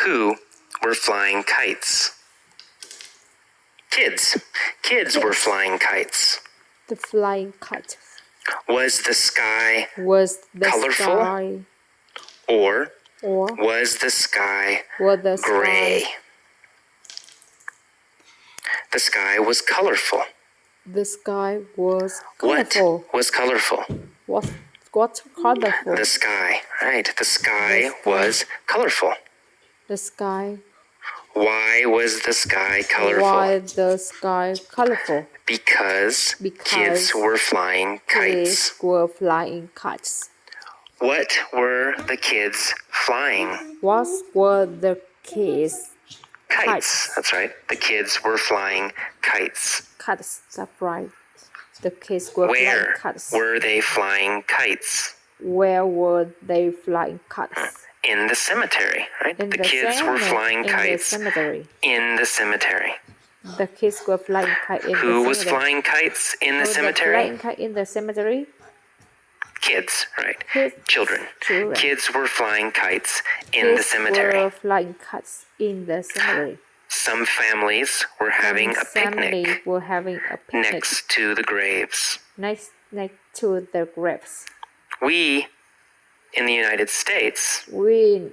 who were flying kites? Kids were flying kites. The flying kite. Was the sky Was the colorful? sky or or was the sky was the gray? sky? The sky was colorful. The sky was What colorful. was colorful? What colorful? The sky, right? The sky The sky. was colorful. The sky. Why was the sky colorful? Why the sky colorful? Because Because kids were flying kites. Kids were flying kites. What were the kids flying? What were the kids? Kites. That's right. The kids were flying kites. Kites. That's right. The kids were Where flying kites. were they flying kites? Where were they flying kites? In the cemetery, right? In The kids were flying in kites the cemetery. in the cemetery. The kids were flying kites in Who the was cemetery. flying kites in the Who was cemetery? flying kite in the cemetery? Kids, right? Kids. Children. Children. Kids were flying kites in the Kids cemetery. were flying kites in the cemetery. Some families were having a Family picnic were having a picnic next to the graves. next to the graves. We, in the United States, We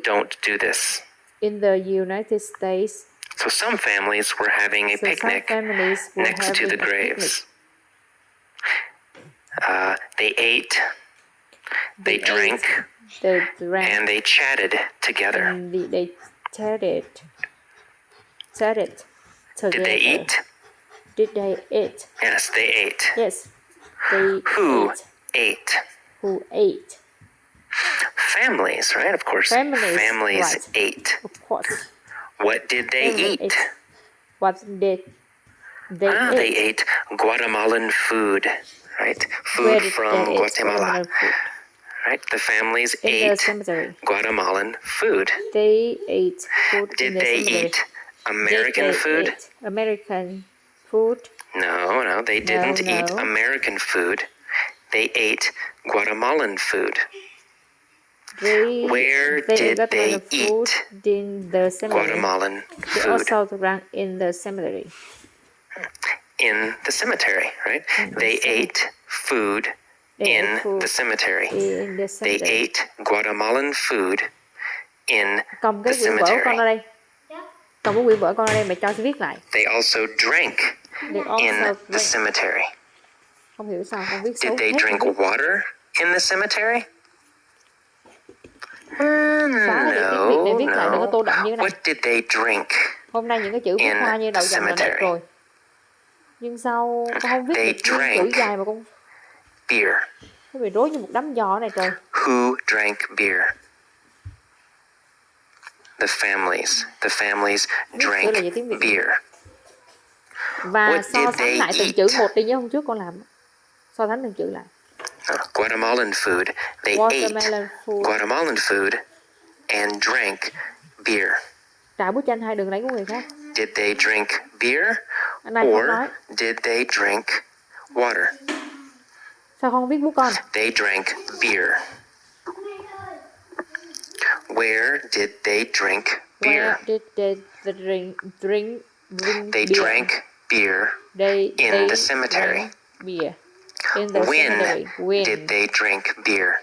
don't do this. in the United States. So some families were having a So some picnic families were next to having the a picnic. graves. They ate, they drank, They drank and they chatted together. and they chatted together. Did they eat? Did they eat? Yes, they ate. Yes, they Who ate. ate? Who ate? Families, right? Of course. Families, right. ate. Of course. What did they Family eat? ate. What did they eat? They ate Guatemalan food, right? Where Food did from they eat Guatemala, Guatemalan food? right? The families In the ate cemetery. Guatemalan food. They ate food in Did the they cemetery. eat American Did they food? eat American food? No, they didn't eat no. American food. They ate Guatemalan food. Where did they eat in the cemetery? Guatemalan They food? also drank in the cemetery. In the cemetery, right? They ate food They in ate food the cemetery. in the They cemetery. ate Guatemalan food in Cầm the cái quyển vở con cemetery. ra đây. Cầm cái quyển vở con ra đây, mẹ cho chị viết lại. They also drank They also in the drank. cemetery. Không hiểu sao con viết xấu Did they hết drink rồi. water in the cemetery? Xóa đi tiếng Việt này, viết lại đừng có No. tô đậm như thế này. What did they drink? Hôm nay những cái chữ viết in hoa như đậu the dòng là đẹp cemetery? rồi. Nhưng sao con không viết They được những drank chữ dài mà con Beer. nó bị rối như một đám giò này trời. Who drank beer? The families drank là gì tiếng Việt? beer. Và What so did sánh they lại từng eat? chữ một đi nhớ hôm trước con làm. So sánh từng chữ lại. Guatemalan food. They Watermelon ate food. Guatemalan food and drank beer. Trà bút chanh hai đừng lấy của người khác. Did they drink beer Anh này không or nói. did they drink water? Sao không viết bút con? They drank beer. Where did they drink beer? Where did they drink They beer? drank beer They the cemetery. drank beer in the When cemetery. When did they drink beer?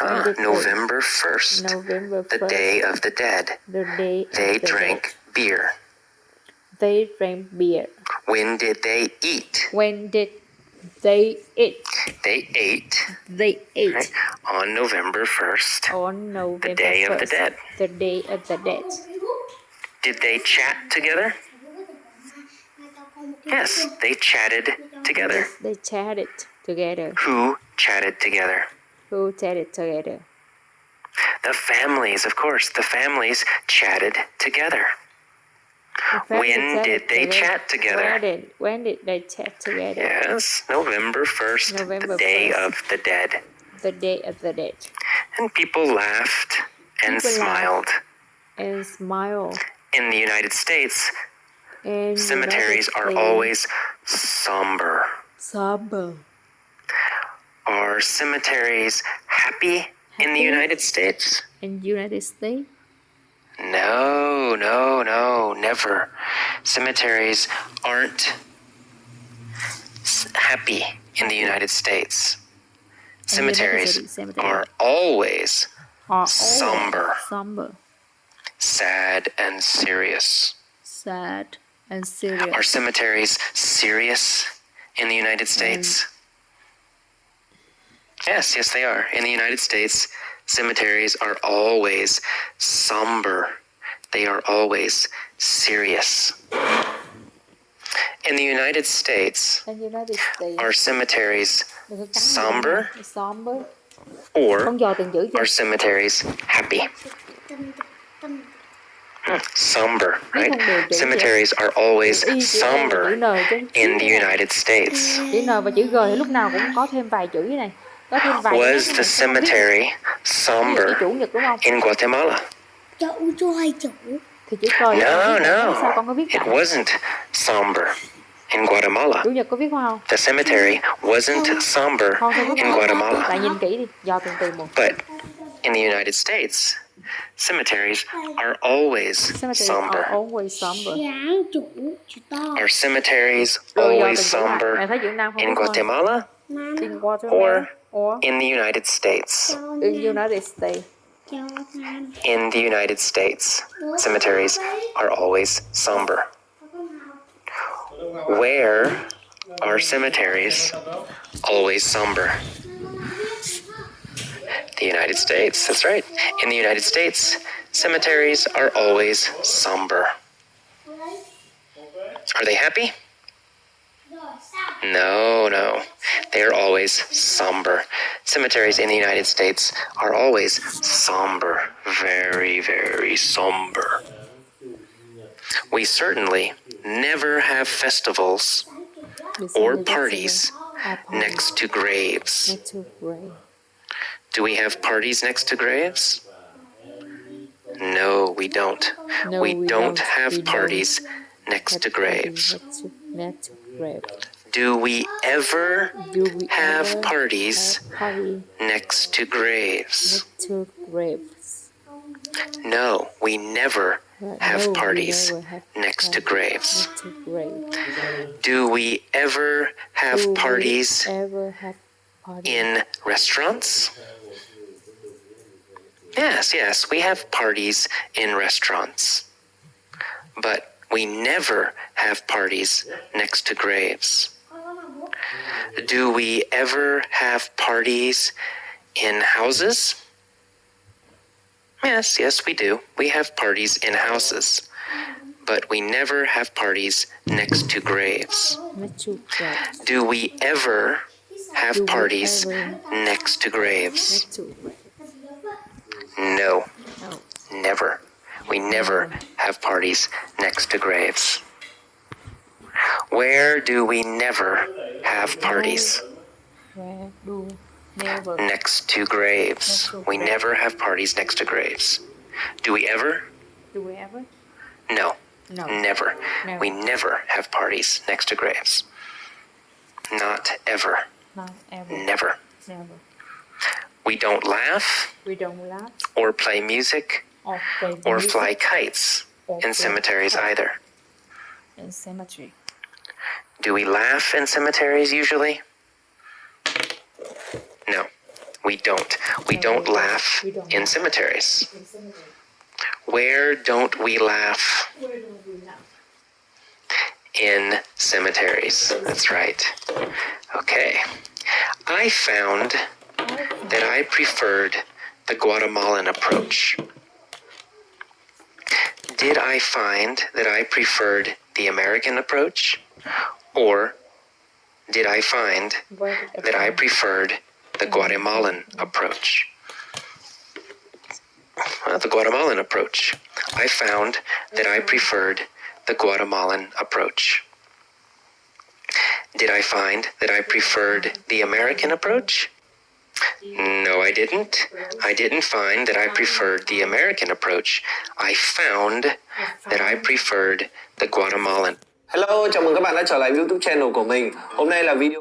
When did November 1st, November the 1st, Day of the Dead. the day They of the drank dead. beer. They drank beer. When did they eat? When did they eat? They ate They ate right, on November 1st, on November the Day 1st, of the Dead. the Day of the Dead. Did they chat together? Yes, they chatted together. Yes, they chatted together. Who chatted together? Who chatted together? The families, of course. The families chatted together. The family When chatted did they together. chat together? When did they chat together? Yes, November 1st, November the Day 1st. of the Dead. The Day of the Dead. And people laughed and People smiled. And smile. In the United States, And cemeteries are States, always somber. somber. Are cemeteries happy In the United States? In United States? No, never. Cemeteries aren't happy in the United States. Cemeteries are always somber, sad and serious. Sad and serious. Are cemeteries serious in the United States? Yes, they are. In the United States, cemeteries are always somber. They are always serious. In the United States, are cemeteries somber or are cemeteries happy? Somber, right? Cemeteries are always somber in the United States. Chữ N và chữ G thì lúc nào cũng có thêm vài chữ như này. Có thêm vài Was the cemetery somber in Guatemala? Thì chữ cờ No. sao con có viết It wasn't somber in Guatemala. Chủ nhật có viết không? The cemetery wasn't somber in Guatemala. Bạn nhìn kỹ đi, dò từng từ một. But in the United States, cemeteries are always somber. Are cemeteries always somber in Guatemala or in the United States? In United States. In the United States, cemeteries are always somber. Where are cemeteries always somber? The United States, that's right. In the United States, cemeteries are always somber. Are they happy? No. They're always somber. Cemeteries in the United States are always somber. Very, very somber. We certainly never have festivals or parties next to graves. Do we have parties next to graves? No, we don't. We don't have parties next to graves. Do we ever have parties next to graves? No, we never have parties next to graves. Do we ever have parties in restaurants? Yes, we have parties in restaurants. But we never have parties next to graves. Do we ever have parties in houses? Yes, we do. We have parties in houses. But we never have parties next to graves. Do we ever have parties next to graves? No, never. We never have parties next to graves. Where do we never have parties? Next to graves. We never have parties next to graves. Do we ever? No, never. We never have parties next to graves. Not ever. Never. We don't laugh or play music or fly kites in cemeteries either. In cemetery. Do we laugh in cemeteries usually? No, we don't. We don't laugh in cemeteries. Where don't we laugh? In cemeteries. That's right. Okay. I found that I preferred the Guatemalan approach. Did I find that I preferred the American approach? Or did I find that I preferred the Guatemalan approach? The Guatemalan approach. I found that I preferred the Guatemalan approach. Did I find that I preferred the American approach? No, I didn't. I didn't find that I preferred the American approach. I found that I preferred the Guatemalan. Hello, chào mừng các bạn đã trở lại YouTube channel của mình. Hôm nay là video